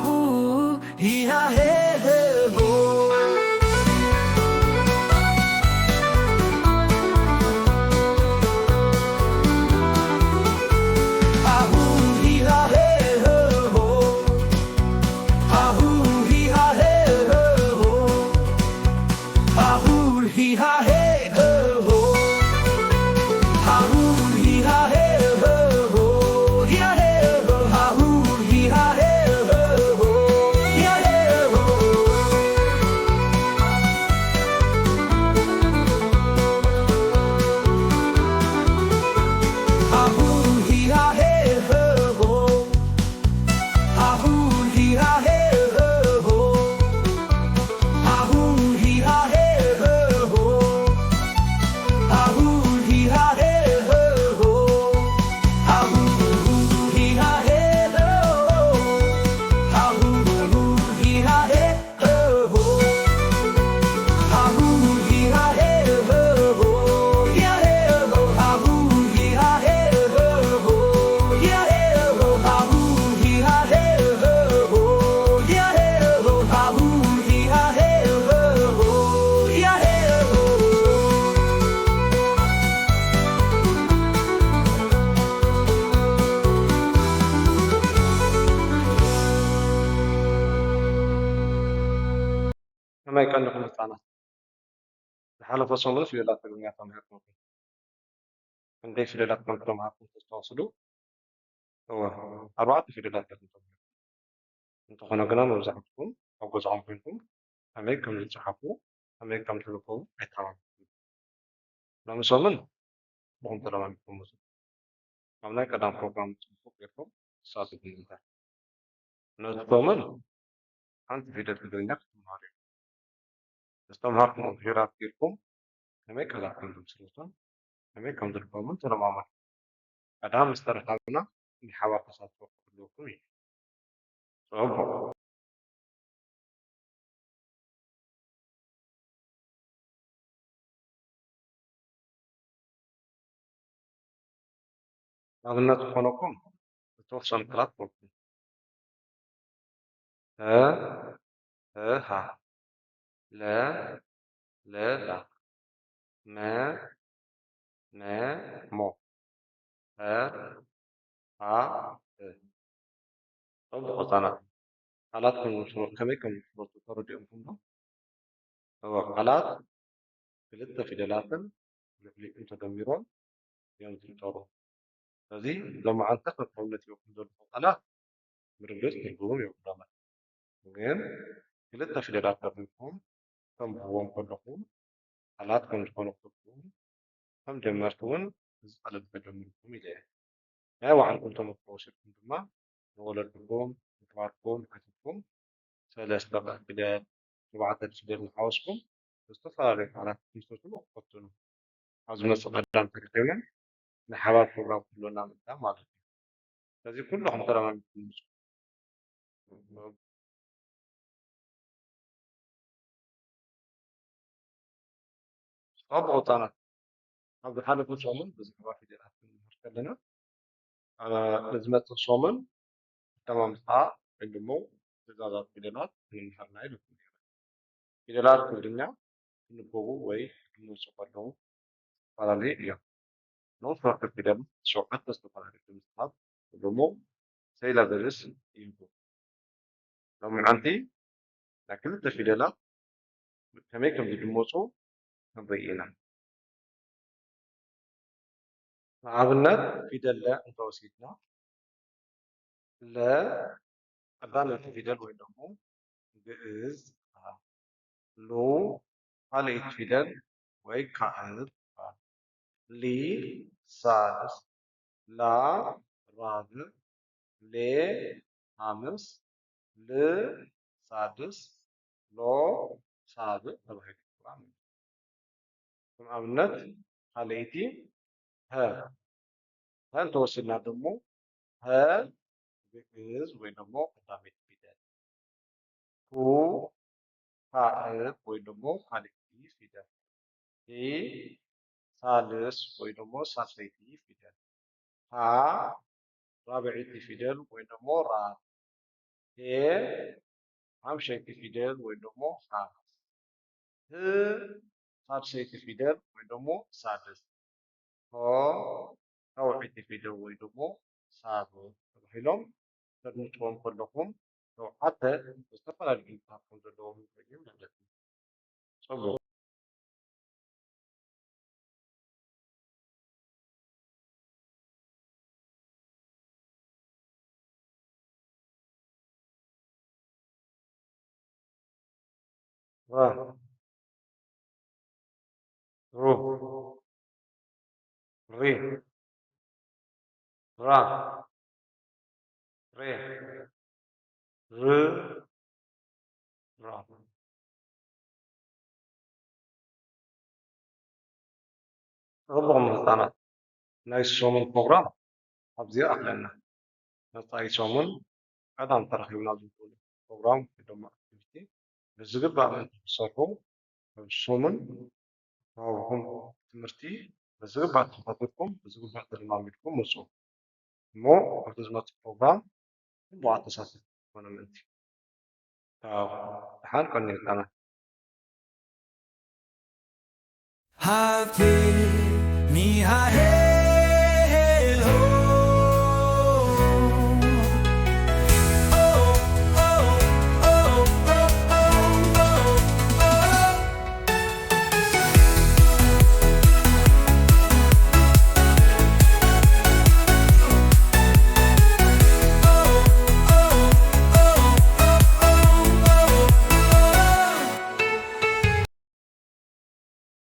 Ahu, hi ha he he ho. Ahu, hi ha he he ho. Ahu, hi ha he he ho. Ahu, hi ha he he ho. Ahu, hi ha he he ho. Hi ha he ho. Ahu, hi ha he he ho. Hi ha he ho. Ahu, hi ha he he ho. Ahu, hi ha he he ho. Ahu, hi ha he he ho. Ahu, hi ha he he ho. Ahu, hi ha he he ho. Ahu, hi ha he he ho. Ahu, hi ha he he ho. Hi ha he ho. Ahu, hi ha he he ho. Hi ha he ho. Ahu, hi ha he he ho. Hi ha he ho. Ahu, hi ha he he ho. Hi ha he ho. كما كان لكم ህፃናት ዝሓለፈ ሰሙን ፊደላት ትግርኛ ተማሂርኩም ክንደይ ፊደላት ከም ተማሃርኩም ተስተዋስዱ? እወ 4 ፊደላት ኢኹም ተማሂርኩም። እንተኾነ ግና መብዛሕትኩም ኣብ ገዛኹም ኮይንኩም ከመይ ከም ዝፀሓፉ ከመይ ከም ዝርከቡ ኣይተማሃርኩምን። ሎሚ ሰሙን ንኹም ተለማሚድኩም መፁ። ኣብ ናይ ቀዳም ፕሮግራም ፅቡቅ ጌርኩም ተሳተፉ ንምንታይ ነቲ ሰሙን ሓንቲ ፊደል ትግርኛ ክትመሃሩ ኢኹም። ዝተምሃርኩምዎ ፊደላት ጌርኩም ከመይ ቃላት ከም ዝምስርቱን ከመይ ከም ዝርከቡን ተለማመዱ። ቀዳም ምስ ተረኻብና ብሓባር ተሳትፎ ክህልወኩም እዩ። ፅቡቅ ኣብነት ክኾነኩም ዝተወሰኑ ቃላት ክበልኩም ሃ ለ ላ መ ሞ ሃ ፅቡቅ ህፃናት ቃላት ከመይ ከም ዝምስረቱ ተረዲኦምኩም ዶ? እወ ቃላት ክልተ ፊደላትን ልዕሊኡን ተደሚሮም እዮም ዝፍጠሩ። ስለዚ ሎማዓንቲ ክተውነት ይወኩም ዘለኹም ቃላት ብርግፅ ትርጉም የብሎምን፣ ግን ክልተ ፊደላት ተርዲእኩም ተንብብዎም ከለኹም ቃላት ከም ዝኾኑ ክትርድኡ ከም ጀመርቲ እውን እዚ ቃላት ከጀምርኩም ኢለ እየ። ናይ ባዕልኩም ተመክሮ ወሲድኩም ድማ ንወለድኩም ንተባርኩም ሓቲትኩም 3 ፊደል 4 ፊደል ንሓወስኩም ዝተፈላለዩ ቃላት ክትምስርትሉ ክፈትኑ ኣብ ዝመፅእ ቀዳም ተረኺብና ናይ ሓባር ፕሮግራም ክህልወና ምድላው ማለት እዩ። ስለዚ ኩልኩም ተለማሚድኩም ምፁ። ፅቡቅ ህፃናት ኣብ ዝሓለፈ ሰሙን ብዛዕባ ፊደላት ክንምሃር ከለና ንዝመፅእ ሰሙን ኣተማምፃ ወይ ድሞ ትእዛዛት ፊደላት ክንምሃርና ኢልኩም ነይረ። ፊደላት ትግርኛ ክንበቡ ወይ ክምፅኡ ከለዉ ዝተፈላለዩ እዮም። ንወፈርቲ ፊደል 7 ዝተፈላለዩ ድምፅታት ድሞ ሰይላበልስ ይህቡ። ሎሚዓንቲ ናይ ክልተ ፊደላት ከመይ ከም ዝድመፁ ንርኢ ኢና። ንኣብነት ፊደል ለ እንተወሲድና ለ ቀዳመይቲ ፊደል ወይ ደግሞ ግዕዝ ትበሃል። ሉ ካልአይቲ ፊደል ወይ ካዕብ ትበሃል። ሊ ሳልስ፣ ላ ራብዕ፣ ሌ ሓምስ፣ ል ሳድስ፣ ሎ ሳብዕ ተባሂሉ ይፅዋዕ። ከም ኣብነት ካልአይቲ ሀ እንተወሲድና ደግሞ ሀ ግዕዝ ወይ ደግሞ ቀዳመይቲ ፊደል፣ ሁ ካዕብ ወይ ደግሞ ካልአይቲ ፊደል፣ ሂ ሳልስ ወይ ደግሞ ሳልሰይቲ ፊደል፣ ሃ ራብዒቲ ፊደል ወይ ደግሞ ራ፣ ሓምሸይቲ ፊደል ወይ ደሞ ሓምስ ህ ሳድሰይቲ ፊደል ወይ ደሞ ሳድስ ሆ ራብዐይቲ ፊደል ወይ ደሞ ሳብዕ ተባሂሎም ተድምፅዎም ከለኹም ሸውዓተ ዝተፈላለዩ ድምፅታት ከም ዘለዎም የርኢ ማለት እዩ። ፅቡቅ ራ ሩ ሪ ራ ሬ ር ራ ፅቡቅ ህፃናት ናይ ሰሙን ፕሮግራም ኣብዚ ኣለና መፃኢ ሰሙን ቀዳም ተረኺብና ዝንብሉ ፕሮግራም ወይ ድማ ኣክቲቪቲ ብዝግባእ ምእንቲ ትሰርሑ ሰሙን ናብኹም ትምህርቲ ብዝግባእ ተኸታቲልኩም ብዝግባእ ተለማሚድኩም ውፁ እሞ ኣብቲ ዝመፅእ ፕሮግራም ፅቡቃት ተሳተፍቲ ክኾኑ ምእንቲ ድሓን ቀኒ ህፃናት Happy, mi ha